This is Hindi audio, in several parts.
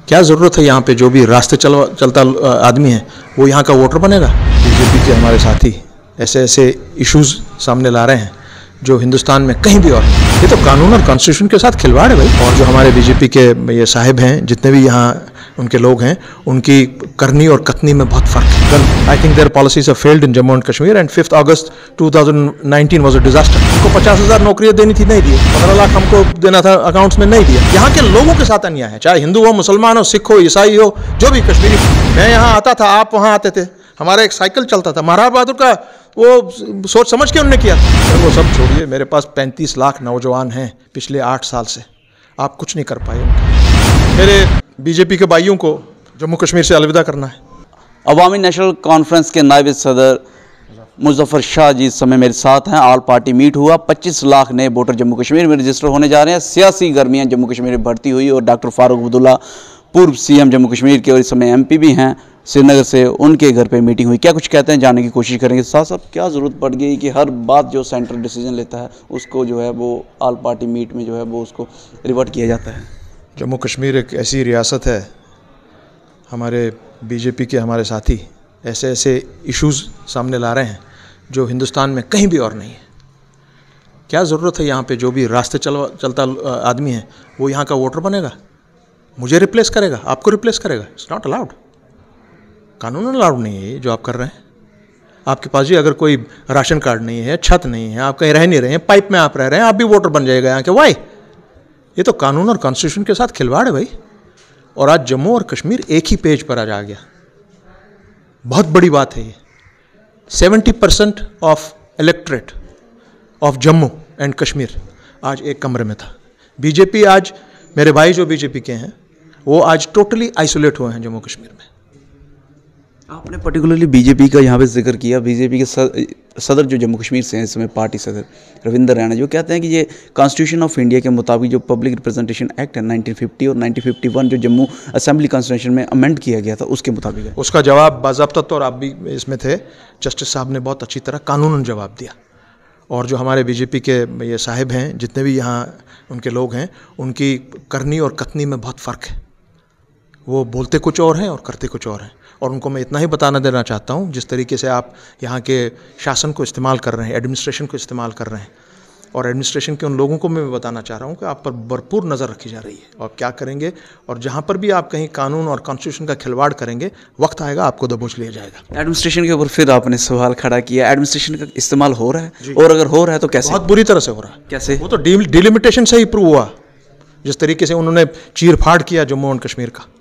क्या ज़रूरत है यहाँ पे जो भी रास्ते चलता आदमी है वो यहाँ का वोटर बनेगा? बीजेपी के हमारे साथी ऐसे ऐसे इश्यूज सामने ला रहे हैं जो हिंदुस्तान में कहीं भी और नहीं। ये तो कानून और कॉन्स्टिट्यूशन के साथ खिलवाड़ है भाई। और जो हमारे बीजेपी के ये साहिब हैं, जितने भी यहाँ उनके लोग हैं, उनकी करनी और कथनी में बहुत फ़र्क है। आई think their policies have failed in Jammu and Kashmir and 5 August 2019 was a disaster. उनको 50,000 नौकरियां देनी थी, नहीं दी। 15 लाख हमको देना था, अकाउंट्स में नहीं दिया। यहाँ के लोगों के साथ अन्याय है, चाहे हिंदू हो, मुसलमान हो, सिख हो, ईसाई हो, जो भी कश्मीरी। मैं यहाँ आता था, आप वहाँ आते थे, हमारा एक साइकिल चलता था। महाराज बहादुर का वो सोच समझ के उन्होंने किया था। वो सब छोड़िए, मेरे पास 35 लाख नौजवान हैं पिछले 8 साल से, आप कुछ नहीं कर पाए। मेरे बीजेपी के भाइयों को जम्मू कश्मीर से अलविदा करना है। अवामी नेशनल कॉन्फ्रेंस के नायब सदर मुजफ्फर शाह जी इस समय मेरे साथ हैं। ऑल पार्टी मीट हुआ, 25 लाख नए वोटर जम्मू कश्मीर में रजिस्टर होने जा रहे हैं। सियासी गर्मियां जम्मू कश्मीर में बढ़ती हुई और डॉक्टर फारूक अब्दुल्ला पूर्व सीएम जम्मू कश्मीर के और इस समय एमपी भी हैं श्रीनगर से, उनके घर पे मीटिंग हुई। क्या कुछ कहते हैं जानने की कोशिश करेंगे। साथ साथ क्या ज़रूरत पड़ गई कि हर बात जो सेंट्रल डिसीजन लेता है उसको जो है वो ऑल पार्टी मीट में जो है वो उसको रिवर्ट किया जाता है। जम्मू कश्मीर एक ऐसी रियासत है, हमारे बीजेपी के हमारे साथी ऐसे ऐसे इश्यूज सामने ला रहे हैं जो हिंदुस्तान में कहीं भी और नहीं है। क्या ज़रूरत है यहाँ पे जो भी रास्ते चलता आदमी है वो यहाँ का वोटर बनेगा? मुझे रिप्लेस करेगा, आपको रिप्लेस करेगा? It's not allowed. कानून अलाउड नहीं है ये जो आप कर रहे हैं। आपके पास जी अगर कोई राशन कार्ड नहीं है, छत नहीं है, आप कहीं रह नहीं रहे हैं, पाइप में आप रह रहे हैं, आप भी वोटर बन जाएगा यहाँ के? वाई? ये तो कानून और कॉन्स्टिट्यूशन के साथ खिलवाड़ है भाई। और आज जम्मू और कश्मीर एक ही पेज पर आज आ गया। बहुत बड़ी बात है ये। 70% of electorate of Jammu and Kashmir आज एक कमरे में था। बीजेपी आज, मेरे भाई जो बीजेपी के हैं वो आज टोटली आइसोलेट हुए हैं जम्मू कश्मीर में। आपने पर्टिकुलरली बीजेपी का यहाँ पे जिक्र किया। बीजेपी के सदर जो जम्मू कश्मीर से हैं इस समय, पार्टी सदर रविंदर रैना, जो कहते हैं कि ये कॉन्स्टिट्यूशन ऑफ इंडिया के मुताबिक जो पब्लिक रिप्रेजेंटेशन एक्ट है 1950 और 1951 जो जम्मू असेंबली कॉन्स्टिट्यूशन में अमेंड किया गया था उसके मुताबिक है। उसका जवाब बाज़ाब्ता, और आप भी इसमें थे, जस्टिस साहब ने बहुत अच्छी तरह कानूनन जवाब दिया। और जो हमारे बीजेपी के ये साहिब हैं, जितने भी यहाँ उनके लोग हैं, उनकी करनी और कथनी में बहुत फ़र्क है। वो बोलते कुछ और हैं और करते कुछ और हैं। और उनको मैं इतना ही बताना देना चाहता हूँ, जिस तरीके से आप यहाँ के शासन को इस्तेमाल कर रहे हैं, एडमिनिस्ट्रेशन को इस्तेमाल कर रहे हैं, और एडमिनिस्ट्रेशन के उन लोगों को मैं बताना चाह रहा हूँ कि आप पर भरपूर नज़र रखी जा रही है। और क्या करेंगे, और जहाँ पर भी आप कहीं कानून और कॉन्स्टिट्यूशन का खिलवाड़ करेंगे, वक्त आएगा आपको दबोच लिया जाएगा। एडमिनिस्ट्रेशन के ऊपर फिर आपने सवाल खड़ा किया। एडमिनिस्ट्रेशन का इस्तेमाल हो रहा है, और अगर हो रहा है तो कैसे? बहुत बुरी तरह से हो रहा है। कैसे? वो तो डिलिमिटेशन से ही प्रूव हुआ। जिस तरीके से उन्होंने चीर फाड़ किया जम्मू एंड कश्मीर का,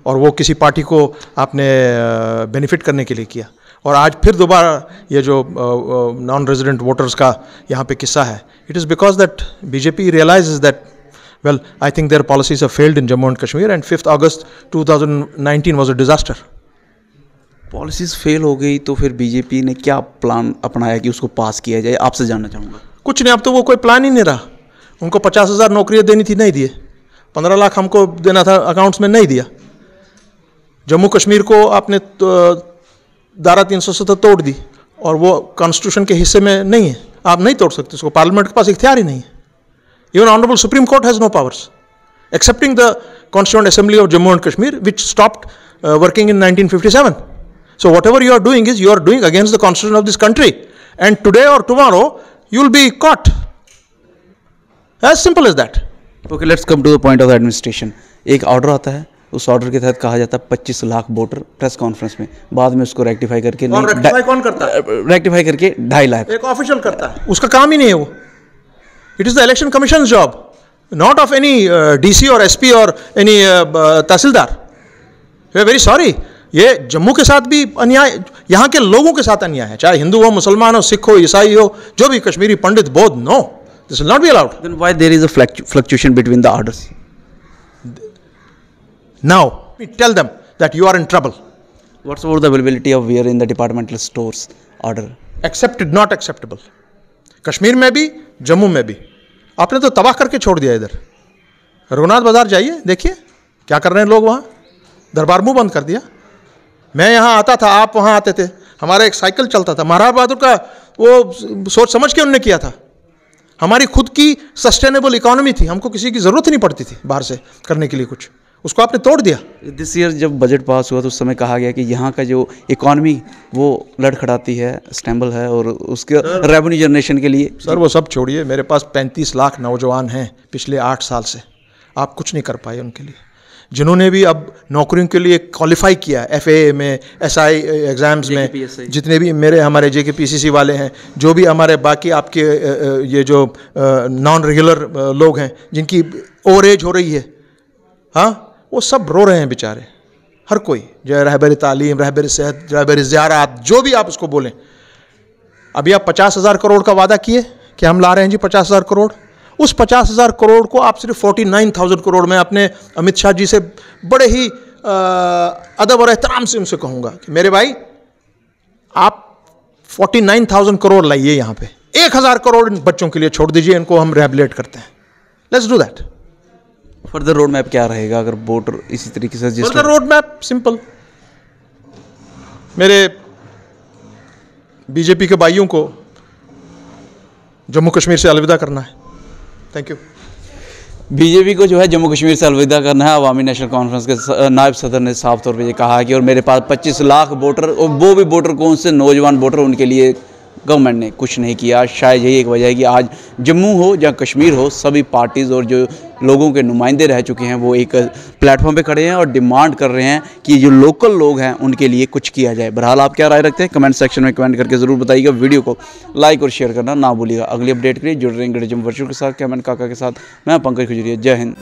और वो किसी पार्टी को आपने बेनिफिट करने के लिए किया। और आज फिर दोबारा ये जो नॉन रेजिडेंट वोटर्स का यहाँ पे किस्सा है, it is because that BJP realises that well, I think their policies have failed in Jammu and Kashmir and 5 August 2019 was a disaster. Policies fail हो गई तो फिर बीजेपी ने क्या प्लान अपनाया कि उसको पास किया जाए? आपसे जानना चाहूँगा। कुछ नहीं, अब तो वो कोई प्लान ही नहीं रहा। उनको 50,000 नौकरियाँ देनी थी, नहीं दिए। 15 लाख हमको देना था, अकाउंट्स में नहीं दिया। जम्मू कश्मीर को आपने धारा 370 तोड़ दी, और वो कॉन्स्टिट्यूशन के हिस्से में नहीं है, आप नहीं तोड़ सकते उसको। पार्लियामेंट के पास इख्तियार ही नहीं है। Even honourable Supreme Court has no powers excepting the Constituent Assembly of Jammu and Kashmir which stopped working in 1957. So whatever you are doing is you are doing against the constitution of this country, and today or tomorrow you will be caught. As simple as that. Okay, let's come to the point of the administration. एक ऑर्डर आता है, उस ऑर्डर के तहत कहा जाता है 25 लाख वोटर प्रेस कॉन्फ्रेंस में, बाद में उसको रेक्टिफाई करके कौन करता है? रेक्टिफाई करके 2.5 लाख एक ऑफिशियल करता है, उसका काम ही नहीं है वो। It is the Election Commission job, not of any DC और एसपी और any tehsildar. We are very sorry, ये जम्मू के साथ भी अन्याय, यहाँ के लोगों के साथ अन्याय है, चाहे हिंदू हो, मुसलमान हो, सिख हो, ईसाई हो, जो भी कश्मीरी पंडित बौद्ध। No, this will not be allowed. Then why there is a fluctuation between the orders? Now, tell them that you are in trouble. What's about the availability of beer in the departmental stores order? Accepted, not acceptable. Kashmir में भी, जम्मू में भी। आपने तो तबाह करके छोड़ दिया इधर। रघुनाथ बाजार जाइए, देखिए क्या कर रहे हैं लोग वहाँ। दरबार मुंह बंद कर दिया। मैं यहाँ आता था, आप वहाँ आते थे, हमारा एक साइकिल चलता था। महाराज बहादुर का वो सोच समझ के उन्होंने किया था। हमारी खुद की सस्टेनेबल इकोनॉमी थी, हमको किसी की ज़रूरत नहीं पड़ती थी बाहर से करने के लिए कुछ। उसको आपने तोड़ दिया। दिस ईयर जब बजट पास हुआ तो उस समय कहा गया कि यहाँ का जो इकॉनमी वो लड़खड़ाती है, स्टेबल है और उसके रेवेन्यू जनरेशन के लिए। सर वो सब छोड़िए, मेरे पास 35 लाख नौजवान हैं पिछले 8 साल से, आप कुछ नहीं कर पाए उनके लिए। जिन्होंने भी अब नौकरियों के लिए क्वालिफाई किया FAA में, SI एग्ज़ाम्स में, जितने भी मेरे हमारे JKPCC वाले हैं, जो भी हमारे बाकी आपके ये जो नॉन रेगुलर लोग हैं जिनकी ओवर एज हो रही है, हाँ, वो सब रो रहे हैं बेचारे, हर कोई, जो रहबर तालीम, रहबर सेहत, रहबर ज़ियारत, जो भी आप उसको बोलें। अभी आप 50,000 करोड़ का वादा किए कि हम ला रहे हैं जी 50,000 करोड़। उस 50,000 करोड़ को आप सिर्फ 49,000 करोड़ में अपने अमित शाह जी से बड़े ही अदब और एहतराम से उनसे कहूँगा कि मेरे भाई आप 49,000 करोड़ लाइए, यहाँ पे 1,000 करोड़ इन बच्चों के लिए छोड़ दीजिए, इनको हम रिहेबिलिटेट करते हैं। Let's do that. Further road map क्या रहेगा अगर वोटर इसी तरीके से? फर्दर रोड मैप सिंपल, मेरे बीजेपी के भाइयों को जम्मू कश्मीर से अलविदा करना है। Thank you. बीजेपी को जो है जम्मू कश्मीर से अलविदा करना है। अवामी नेशनल कॉन्फ्रेंस के नायब सदर ने साफ तौर पे ये कहा है कि और मेरे पास 25 लाख वोटर, और वो भी वोटर कौन से, नौजवान वोटर, उनके लिए गवर्नमेंट ने कुछ नहीं किया। शायद यही एक वजह है कि आज जम्मू हो या कश्मीर हो, सभी पार्टीज़ और जो लोगों के नुमाइंदे रह चुके हैं वो एक प्लेटफॉर्म पे खड़े हैं और डिमांड कर रहे हैं कि जो लोकल लोग हैं उनके लिए कुछ किया जाए। बहरहाल आप क्या राय रखते हैं कमेंट सेक्शन में कमेंट करके ज़रूर बताइएगा। वीडियो को लाइक और शेयर करना ना भूलिएगा। अगली अपडेट के लिए जुड़ रहेंगे जम्मू वर्चुअल के साथ, कैमन काका के साथ। मैं पंकज खुजरिया। जय हिंद।